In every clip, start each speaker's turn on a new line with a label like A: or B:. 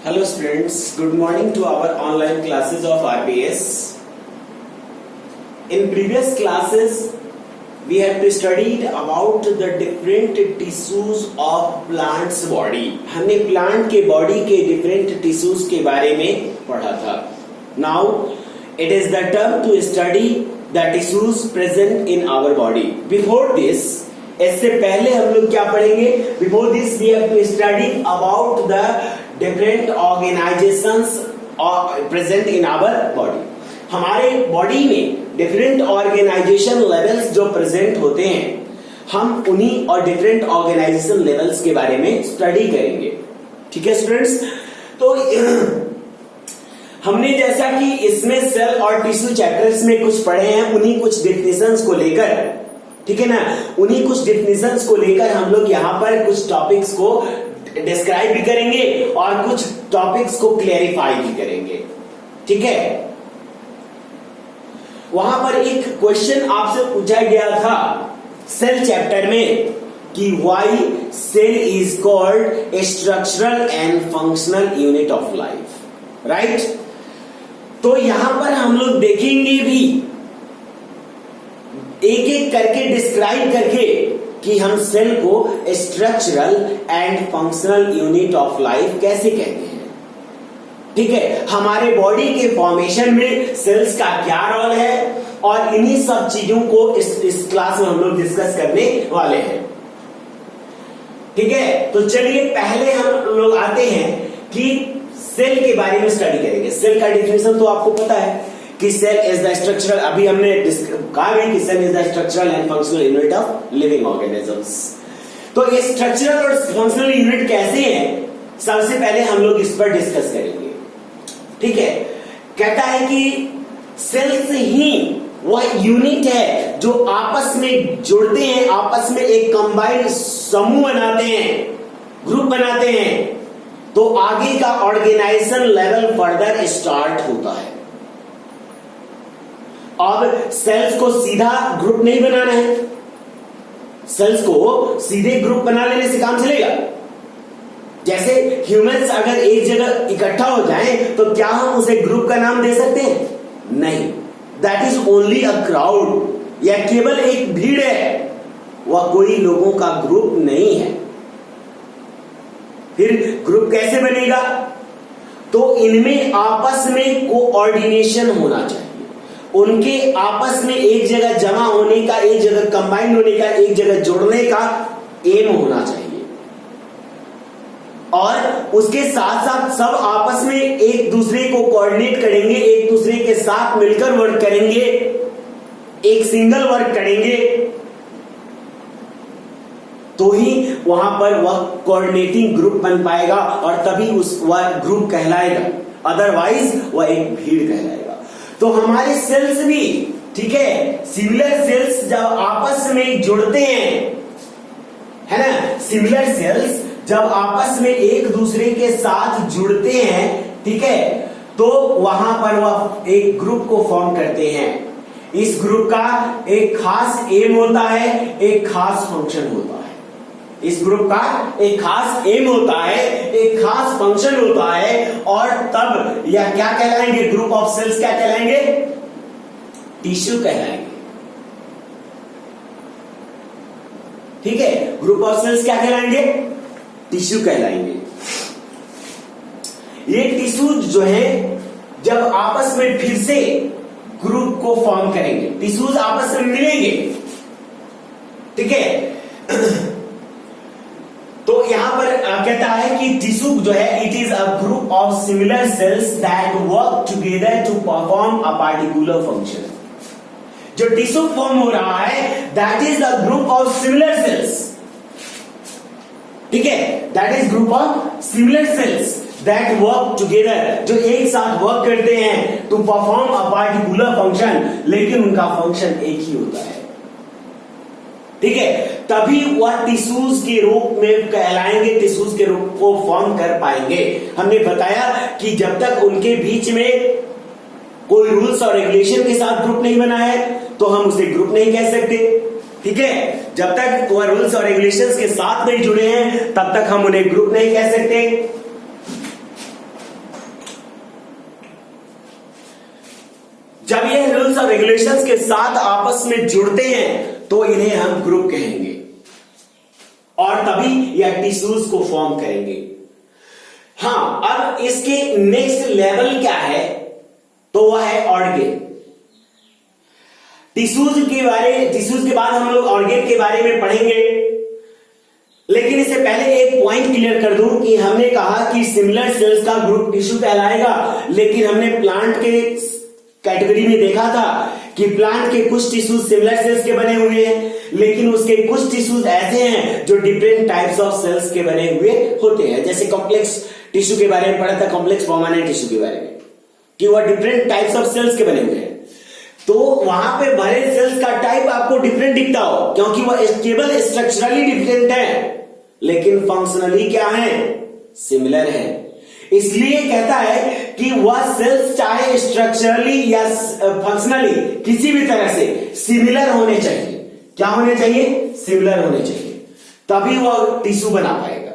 A: Hello students, good morning to our online classes of RPS. In previous classes, we have studied about the different tissues of plant's body. हमने plant के body के different tissues के बारे में पढ़ा था. Now, it is the turn to study the tissues present in our body. Before this, इससे पहले हम लोग क्या पढ़ेंगे? Before this, we have to study about the different organizations present in our body. हमारे बॉडी में डिफरेंट ऑर्गेनाइजेशन लेवल्स जो present होते हैं, हम उन्हीं और डिफरेंट ऑर्गेनाइजेशन लेवल्स के बारे में स्टडी करेंगे. ठीक है स्टूडेंट्स? तो हमने जैसा कि इसमें सेल और टिश्यू चैप्टर्स में कुछ पढ़े हैं, उन्हीं कुछ डिफिनेशंस को लेकर, ठीक है ना, उन्हीं कुछ डिफिनेशंस को लेकर हम लोग यहाँ पर कुछ टॉपिक्स को डिस्क्राइब भी करेंगे और कुछ टॉपिक्स को क्लेरिफाई भी करेंगे. ठीक है? वहां पर एक क्वेश्चन आपसे पूछा गया था सेल चैप्टर में कि why cell is called a structural and functional unit of life, right? तो यहां पर हम लोग देखेंगे भी एक एक करके डिस्क्राइब करके कि हम सेल को structural and functional unit of life कैसे कहते हैं. ठीक है? हमारे बॉडी के फॉर्मेशन में सेल्स का क्या रोल है और इन्हीं सब चीजों को इस क्लास में हम लोग डिस्कस करने वाले हैं. ठीक है? तो चलिए पहले हम लोग आते हैं कि सेल के बारे में स्टडी करेंगे. सेल का डिफिनेशन तो आपको पता है कि सेल इज द स्ट्रक्चरल, अभी हमने कहा है कि cell is the structural and functional unit of living organisms. तो ये स्ट्रक्चरल और फंक्शनल यूनिट कैसे हैं, सबसे पहले हम लोग इस पर डिस्कस करेंगे. ठीक है? कहता है कि सेल्स ही वह यूनिट है जो आपस में जुड़ते हैं, आपस में एक कंबाइंड समूह बनाते हैं, ग्रुप बनाते हैं, तो आगे का ऑर्गेनाइजेशन लेवल फर्दर स्टार्ट होता है. अब सेल्स को सीधा ग्रुप नहीं बनाना है, सेल्स को सीधे ग्रुप बना लेने से काम चलेगा? जैसे ह्यूमंस अगर एक जगह इकट्ठा हो जाएं तो क्या हम उसे ग्रुप का नाम दे सकते हैं? नहीं. That is only a crowd. यह केवल एक भीड़ है, वह कोई लोगों का ग्रुप नहीं है. फिर ग्रुप कैसे बनेगा? तो इनमें आपस में कोऑर्डिनेशन होना चाहिए. उनके आपस में एक जगह जमा होने का, एक जगह कंबाइंड होने का, एक जगह जोड़ने का एम होना चाहिए. और उसके साथ साथ सब आपस में एक दूसरे को कोऑर्डिनेट करेंगे, एक दूसरे के साथ मिलकर वर्क करेंगे, एक सिंगल वर्क करेंगे, तो ही वहां पर वह कोऑर्डिनेटिंग ग्रुप बन पाएगा और तभी वह ग्रुप कहलाएगा. अदरवाइज वह एक भीड़ कहलाएगा. तो हमारे सेल्स भी, ठीक है, सिमिलर सेल्स जब आपस में जुड़ते हैं, है ना, सिमिलर सेल्स जब आपस में एक दूसरे के साथ जुड़ते हैं, ठीक है, तो वहां पर वह एक ग्रुप को फॉर्म करते हैं. इस ग्रुप का एक खास एम होता है, एक खास फंक्शन होता है. इस ग्रुप का एक खास एम होता है, एक खास फंक्शन होता है, और तब यह क्या कहलाएंगे? ग्रुप ऑफ सेल्स क्या कहलाएंगे? टिश्यू कहलाएंगे. ठीक है? ग्रुप ऑफ सेल्स क्या कहलाएंगे? टिश्यू कहलाएंगे. ये टिश्यू जो है जब आपस में फिर से ग्रुप को फॉर्म करेंगे, टिश्यूज आपस में मिलेंगे. ठीक है? तो यहां पर कहता है कि टिश्यू जो है it is a group of similar cells that work together to perform a particular function. जो टिश्यू फॉर्म हो रहा है that is the group of similar cells. ठीक है? That is group of similar cells that work together, जो एक साथ work करते हैं to perform a particular function, लेकिन उनका फंक्शन एक ही होता है. ठीक है? तभी वह टिश्यूज के रूप में कहलाएंगे, टिश्यूज के रूप को फॉर्म कर पाएंगे. हमने बताया कि जब तक उनके बीच में कोई रूल्स और रेगुलेशन के साथ ग्रुप नहीं बना है तो हम उसे ग्रुप नहीं कह सकते. ठीक है? जब तक वह रूल्स और रेगुलेशंस के साथ नहीं जुड़े हैं तब तक हम उन्हें ग्रुप नहीं कह सकते. जब ये रूल्स और रेगुलेशंस के साथ आपस में जुड़ते हैं तो इन्हें हम ग्रुप कहेंगे और तभी यह टिश्यूज को फॉर्म करेंगे। हाँ, अब इसके नेक्स्ट लेवल क्या है तो वह है ऑर्गेन। टिश्यूज के बाद हम लोग ऑर्गेन के बारे में पढ़ेंगे, लेकिन इससे पहले एक पॉइंट क्लियर कर दूं कि हमने कहा कि सिमिलर सेल्स का ग्रुप टिश्यू कहलाएगा, लेकिन हमने प्लांट के कैटेगरी में देखा था कि प्लांट के कुछ टिश्यूज सिमिलर सेल्स के बने हुए हैं, लेकिन उसके कुछ टिश्यूज ऐसे हैं जो डिफरेंट टाइप्स ऑफ सेल्स के बने हुए होते हैं। जैसे कॉम्प्लेक्स टिश्यू के बारे में पढ़ा था, कॉम्प्लेक्स परमानेंट टिश्यू के बारे में, कि वह डिफरेंट टाइप्स ऑफ सेल्स के बने हुए हैं। तो वहां पे भरे सेल्स का टाइप आपको डिफरेंट दिखता हो क्योंकि वह केवल स्ट्रक्चरली डिफरेंट है, लेकिन फंक्शनली क्या है, सिमिलर है। इसलिए कहता है कि वह सेल्स चाहे स्ट्रक्चरली या फंक्शनली किसी भी तरह से सिमिलर होने चाहिए। क्या होने चाहिए, सिमिलर होने चाहिए, तभी वह टिश्यू बना पाएगा।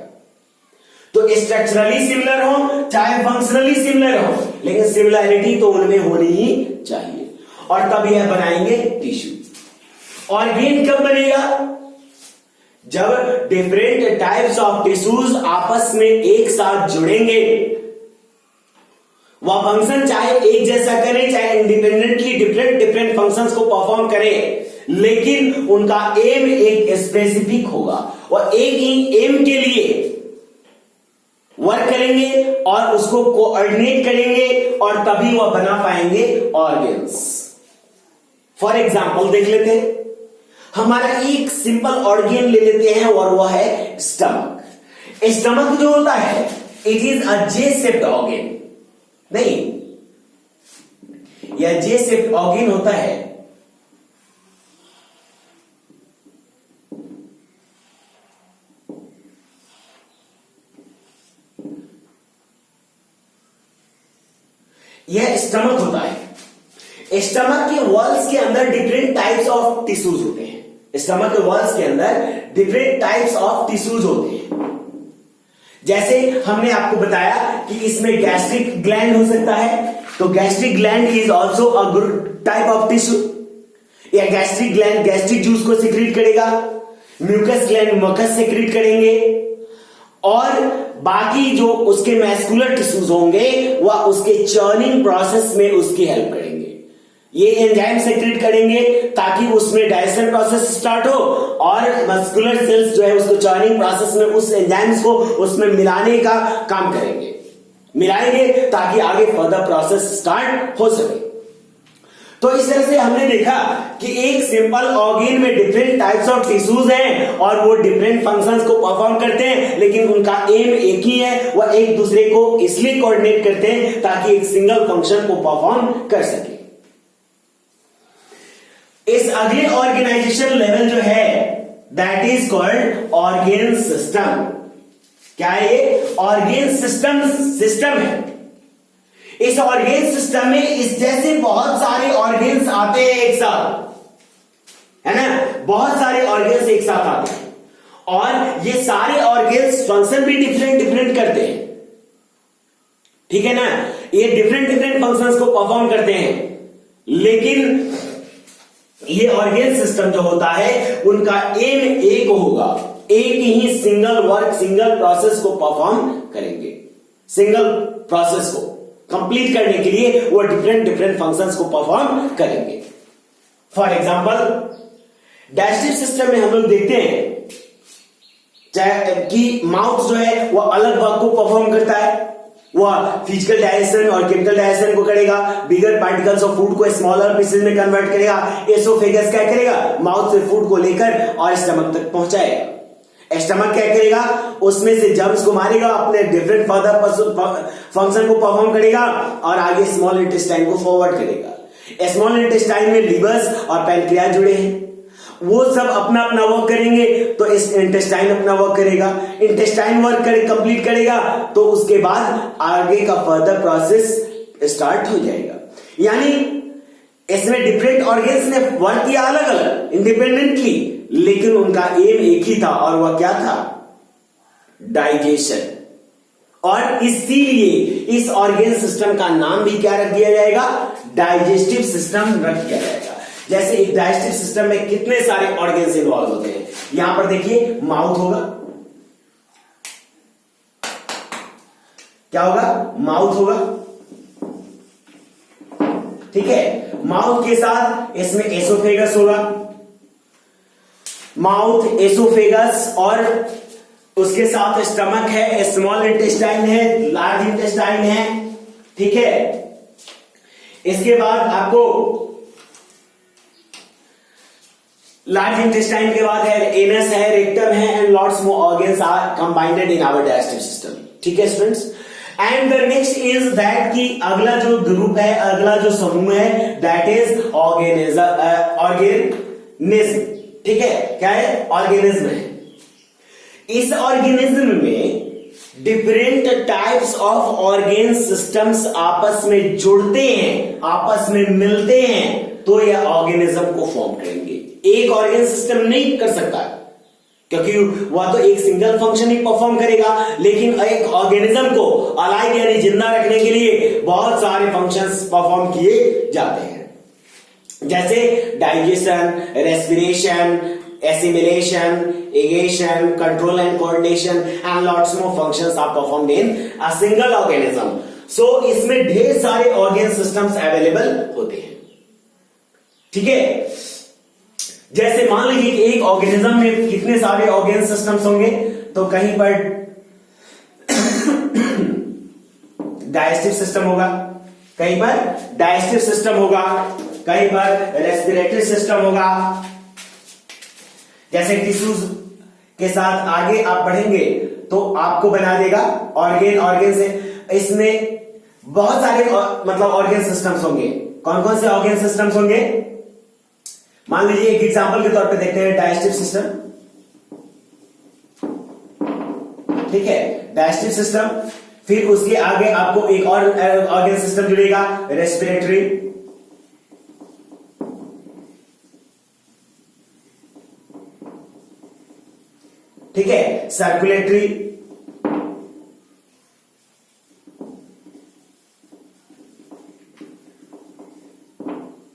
A: तो स्ट्रक्चरली सिमिलर हो चाहे फंक्शनली सिमिलर हो, लेकिन सिमिलैरिटी तो उनमें होनी ही चाहिए और तब यह बनाएंगे टिश्यू। ऑर्गेन कब बनेगा, जब डिफरेंट टाइप्स ऑफ टिश्यूज आपस में एक साथ जुड़ेंगे। वह फंक्शन चाहे एक जैसा करे, चाहे इंडिपेंडेंटली डिफरेंट फंक्शंस को परफॉर्म करे, लेकिन उनका एम एक स्पेसिफिक होगा और एक ही एम के लिए वर्क करेंगे और उसको कोऑर्डिनेट करेंगे और तभी वह बना पाएंगे ऑर्गेन्स। फॉर एग्जाम्पल देख लेते हैं, हमारा एक सिंपल ऑर्गेन ले लेते हैं और वह है स्टमक। स्टमक जो होता है it is a J shaped organ, नहीं, यह जे शेप्ड ऑर्गेन होता है। यह स्टमक होता है। स्टमक के वॉल्स के अंदर डिफरेंट टाइप्स ऑफ टिश्यूज होते हैं। स्टमक के वॉल्स के अंदर डिफरेंट टाइप्स ऑफ टिश्यूज होते हैं। जैसे हमने आपको बताया कि इसमें गैस्ट्रिक ग्लैंड हो सकता है, तो gastric gland is also a type of tissue. या गैस्ट्रिक ग्लैंड गैस्ट्रिक जूस को सिक्रीट करेगा, म्यूकस ग्लैंड मकस सिक्रीट करेंगे और बाकी जो उसके मैस्कुलर टिश्यूज होंगे वह उसके चर्निंग प्रोसेस में उसकी हेल्प करेंगे। ये एंजाइम सेक्रेट करेंगे ताकि उसमें डाइजेशन प्रोसेस स्टार्ट हो और मस्कुलर सेल्स जो है उसको चर्निंग प्रोसेस में उस एंजाइम्स को उसमें मिलाने का काम करेंगे, मिलाएंगे ताकि आगे फर्दर प्रोसेस स्टार्ट हो सके। तो इस तरह से हमने देखा कि एक सिंपल ऑर्गेन में डिफरेंट टाइप्स ऑफ टिश्यूज हैं और वो डिफरेंट फंक्शंस को परफॉर्म करते हैं, लेकिन उनका एम एक ही है। वह एक दूसरे को इसलिए कोऑर्डिनेट करते हैं ताकि एक सिंगल फंक्शन को परफॉर्म कर सके। इस अगले ऑर्गेनाइजेशन लेवल जो है that is called organ system. क्या है ये, ऑर्गेन सिस्टम है। इस ऑर्गेन सिस्टम में इस जैसे बहुत सारे ऑर्गेन्स आते हैं एक साथ, है ना, बहुत सारे ऑर्गेन्स एक साथ आते हैं और ये सारे ऑर्गेन्स फंक्शन भी डिफरेंट करते हैं, ठीक है ना। ये डिफरेंट फंक्शंस को परफॉर्म करते हैं, लेकिन ये ऑर्गेन सिस्टम जो होता है उनका एम एक होगा, एक ही सिंगल वर्क सिंगल प्रोसेस को परफॉर्म करेंगे। सिंगल प्रोसेस को कंप्लीट करने के लिए वो डिफरेंट फंक्शंस को परफॉर्म करेंगे। फॉर एग्जांपल डाइजेस्टिव सिस्टम में हम लोग देखते हैं चाहे कि माउथ जो है वो अलग वर्क को परफॉर्म करता है, वह फिजिकल डाइजेशन और केमिकल डाइजेशन को करेगा, बिगर पार्टिकल्स ऑफ फूड को स्मॉलर पीसेस में कन्वर्ट करेगा। एसोफेगस क्या करेगा, माउथ से फूड को लेकर और स्टमक तक पहुंचाएगा। स्टमक क्या करेगा, उसमें से जर्म्स को मारेगा, अपने डिफरेंट फर्दर फंक्शन को परफॉर्म करेगा और आगे स्मॉल इंटेस्टाइन को फॉरवर्ड करेगा। स्मॉल इंटेस्टाइन में लिवर्स और पैनक्रियाज जुड़े हैं, वो सब अपना अपना वर्क करेंगे, तो इस इंटेस्टाइन अपना वर्क करेगा। इंटेस्टाइन वर्क कंप्लीट करेगा तो उसके बाद आगे का फर्दर प्रोसेस स्टार्ट हो जाएगा। यानी इसमें डिफरेंट ऑर्गेन्स ने वर्क किया अलग अलग इंडिपेंडेंटली, लेकिन उनका एम एक ही था और वह क्या था, डाइजेशन। और इसीलिए इस ऑर्गेन सिस्टम का नाम भी क्या रख दिया जाएगा, डाइजेस्टिव सिस्टम रख दिया जाएगा। जैसे एक डाइजेस्टिव सिस्टम में कितने सारे ऑर्गेन्स इन्वॉल्व होते हैं, यहां पर देखिए माउथ होगा, क्या होगा, माउथ होगा, ठीक है। माउथ के साथ इसमें एसोफेगस होगा, माउथ एसोफेगस, और उसके साथ स्टमक है, स्मॉल इंटेस्टाइन है, लार्ज इंटेस्टाइन है, ठीक है। इसके बाद आपको लार्ज इंटेस्टाइन के बाद है एनस है, रेक्टम है, and lots more organs are combined in our digestive system, ठीक है students. And the next is that कि अगला जो ग्रुप है, अगला जो समूह है, दैट इज ऑर्गेनिज्म, ठीक है। क्या है, ऑर्गेनिज्म है। इस ऑर्गेनिज्म में different types of organ systems आपस में जुड़ते हैं, आपस में मिलते हैं, तो यह ऑर्गेनिज्म को फॉर्म करेंगे। एक ऑर्गेन सिस्टम नहीं कर सकता क्योंकि वह तो एक सिंगल फंक्शन ही परफॉर्म करेगा, लेकिन एक ऑर्गेनिज्म को अलाइव यानी जिंदा रखने के लिए बहुत सारे फंक्शंस परफॉर्म किए जाते हैं, जैसे digestion, respiration, assimilation, egestion, control and coordination, and lots more functions are performed in a single organism. So इसमें ढेर सारे ऑर्गेन सिस्टम्स अवेलेबल होते हैं, ठीक है। जैसे मान लीजिए कि एक ऑर्गेनिज्म में कितने सारे ऑर्गेन सिस्टम्स होंगे, तो कहीं पर डाइजेस्टिव सिस्टम होगा, कहीं पर डाइजेस्टिव सिस्टम होगा, कहीं पर रेस्पिरेटरी सिस्टम होगा। जैसे टिश्यूज के साथ आगे आप बढ़ेंगे तो आपको बना देगा ऑर्गेन से, इसमें बहुत सारे मतलब ऑर्गेन सिस्टम्स होंगे। कौन कौन से ऑर्गेन सिस्टम्स होंगे, मान लीजिए एक एग्जांपल के तौर पे देखते हैं डाइजेस्टिव सिस्टम, ठीक है, डाइजेस्टिव सिस्टम। फिर उसके आगे आपको एक और ऑर्गेन सिस्टम जुड़ेगा, रेस्पिरेटरी, ठीक है, सर्कुलेटरी,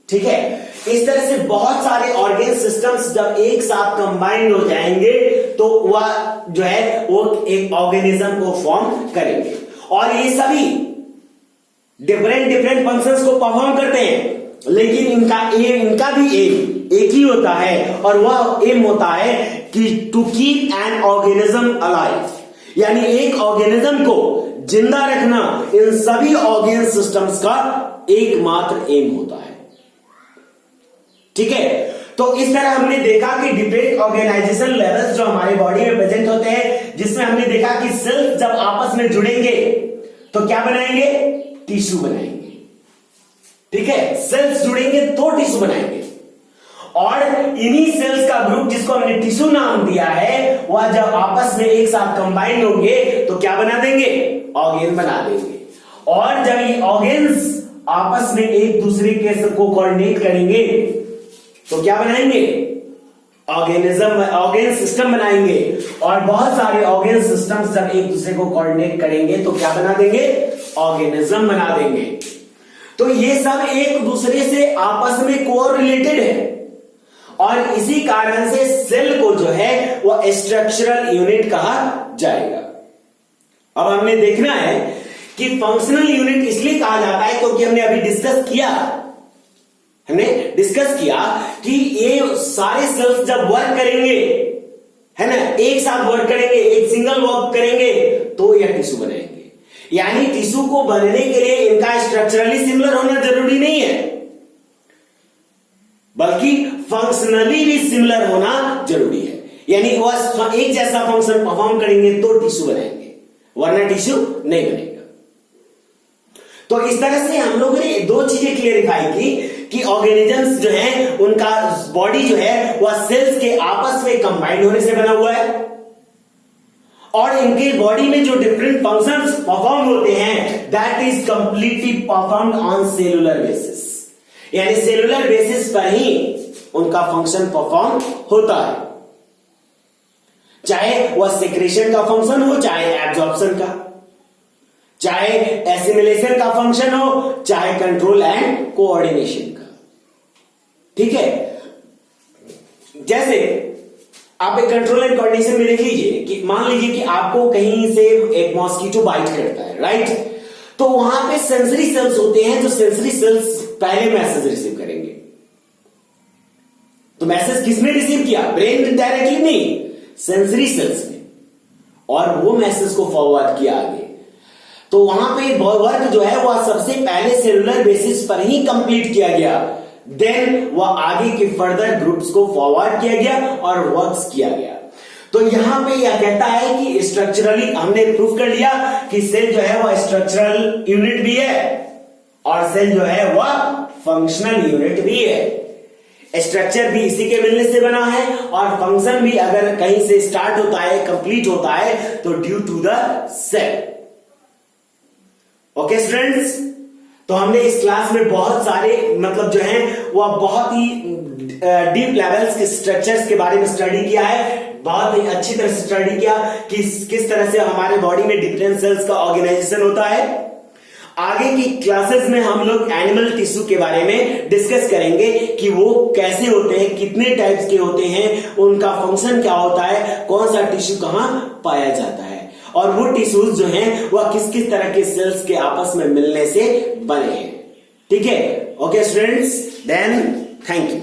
A: ठीक है। इस तरह से बहुत सारे ऑर्गेन सिस्टम्स जब एक साथ कंबाइंड हो जाएंगे तो वह जो है वो एक ऑर्गेनिज्म को फॉर्म करेंगे, और ये सभी डिफरेंट फंक्शंस को परफॉर्म करते हैं, लेकिन इनका भी एम एक ही होता है, और वह एम होता है कि to keep an organism alive, यानी एक ऑर्गेनिज्म को जिंदा रखना इन सभी ऑर्गेन सिस्टम्स का एकमात्र एम होता है, ठीक है। तो इस तरह हमने देखा कि डिफरेंट ऑर्गेनाइजेशन लेवल्स जो हमारे बॉडी में प्रेजेंट होते हैं, जिसमें हमने देखा कि सेल्स जब आपस में जुड़ेंगे तो क्या बनाएंगे, टिश्यू बनाएंगे, ठीक है। सेल्स जुड़ेंगे तो टिश्यू बनाएंगे, और इन्हीं सेल्स का ग्रुप जिसको हमने टिश्यू नाम दिया है, वह जब आपस में एक साथ कंबाइन होंगे तो क्या बना देंगे, ऑर्गेन बना देंगे। और जब ये ऑर्गेन्स आपस में एक दूसरे के को कोऑर्डिनेट करेंगे तो क्या बनाएंगे, ऑर्गेन सिस्टम बनाएंगे, और बहुत सारे ऑर्गेन सिस्टम्स जब एक दूसरे को कोऑर्डिनेट करेंगे तो क्या बना देंगे, ऑर्गेनिज्म बना देंगे। तो ये सब एक दूसरे से आपस में कोरिलेटेड है, और इसी कारण से सेल को जो है वो स्ट्रक्चरल यूनिट कहा जाएगा। अब हमने देखना है कि फंक्शनल यूनिट इसलिए कहा जाता है क्योंकि हमने अभी डिस्कस किया कि ये सारे सेल्स जब वर्क करेंगे, है ना, एक साथ वर्क करेंगे, एक सिंगल वर्क करेंगे तो यह टिश्यू बनाएंगे। यानी टिश्यू को बनने के लिए इनका स्ट्रक्चरली सिमिलर होना जरूरी नहीं है, बल्कि फंक्शनली भी सिमिलर होना जरूरी है। यानी वह एक जैसा फंक्शन परफॉर्म करेंगे तो टिश्यू बनाएंगे, वरना टिश्यू नहीं बनेगा। तो इस तरह से हम लोगों ने दो चीजें क्लियरिफाई की कि ऑर्गेनिजम्स जो हैं उनका बॉडी जो है वह सेल्स के आपस में कंबाइंड होने से बना हुआ है, और इनके बॉडी में जो डिफरेंट फंक्शंस परफॉर्म होते हैं that is completely performed on cellular basis, यानी सेलुलर बेसिस पर ही उनका फंक्शन परफॉर्म होता है, चाहे वह सेक्रेशन का फंक्शन हो चाहे एब्जॉर्प्शन का, चाहे एसिमिलेशन का फंक्शन हो, चाहे कंट्रोल एंड कोऑर्डिनेशन का। ठीक है, जैसे आप एक कंट्रोल एंड कोऑर्डिनेशन में देख लीजिए कि मान लीजिए कि आपको कहीं से एक मॉस्किटो बाइट करता है, राइट? तो वहां पे सेंसरी सेल्स होते हैं, जो सेंसरी सेल्स पहले मैसेज रिसीव करेंगे। तो मैसेज किसने रिसीव किया? ब्रेन डायरेक्टली नहीं, सेंसरी सेल्स ने, और वो मैसेज को फॉरवर्ड किया आगे। तो वहां पे वर्क जो है वह सबसे पहले सेलुलर बेसिस पर ही कंप्लीट किया गया, देन वह आगे के फर्दर ग्रुप्स को फॉरवर्ड किया गया और वर्क्स किया गया। तो यहां पे यह कहता है कि स्ट्रक्चरली हमने प्रूफ कर लिया कि सेल जो है वह स्ट्रक्चरल यूनिट भी है और सेल जो है वह फंक्शनल यूनिट भी है। स्ट्रक्चर भी इसी के मिलने से बना है और फंक्शन भी अगर कहीं से स्टार्ट होता है, कंप्लीट होता है, तो due to the cell. Okay students, तो हमने इस क्लास में बहुत सारे मतलब जो है वह बहुत ही डीप लेवल्स के स्ट्रक्चर्स के बारे में स्टडी किया है, बहुत ही अच्छी तरह से स्टडी किया कि किस तरह से हमारे बॉडी में डिफरेंट सेल्स का ऑर्गेनाइजेशन होता है। आगे की क्लासेस में हम लोग एनिमल टिश्यू के बारे में डिस्कस करेंगे कि वो कैसे होते हैं, कितने टाइप्स के होते हैं, उनका फंक्शन क्या होता है, कौन सा टिश्यू कहां पाया जाता है, और वो टिश्यूज जो हैं वह किस किस तरह के सेल्स के आपस में मिलने से बने हैं। ठीक है, okay students, then thank you.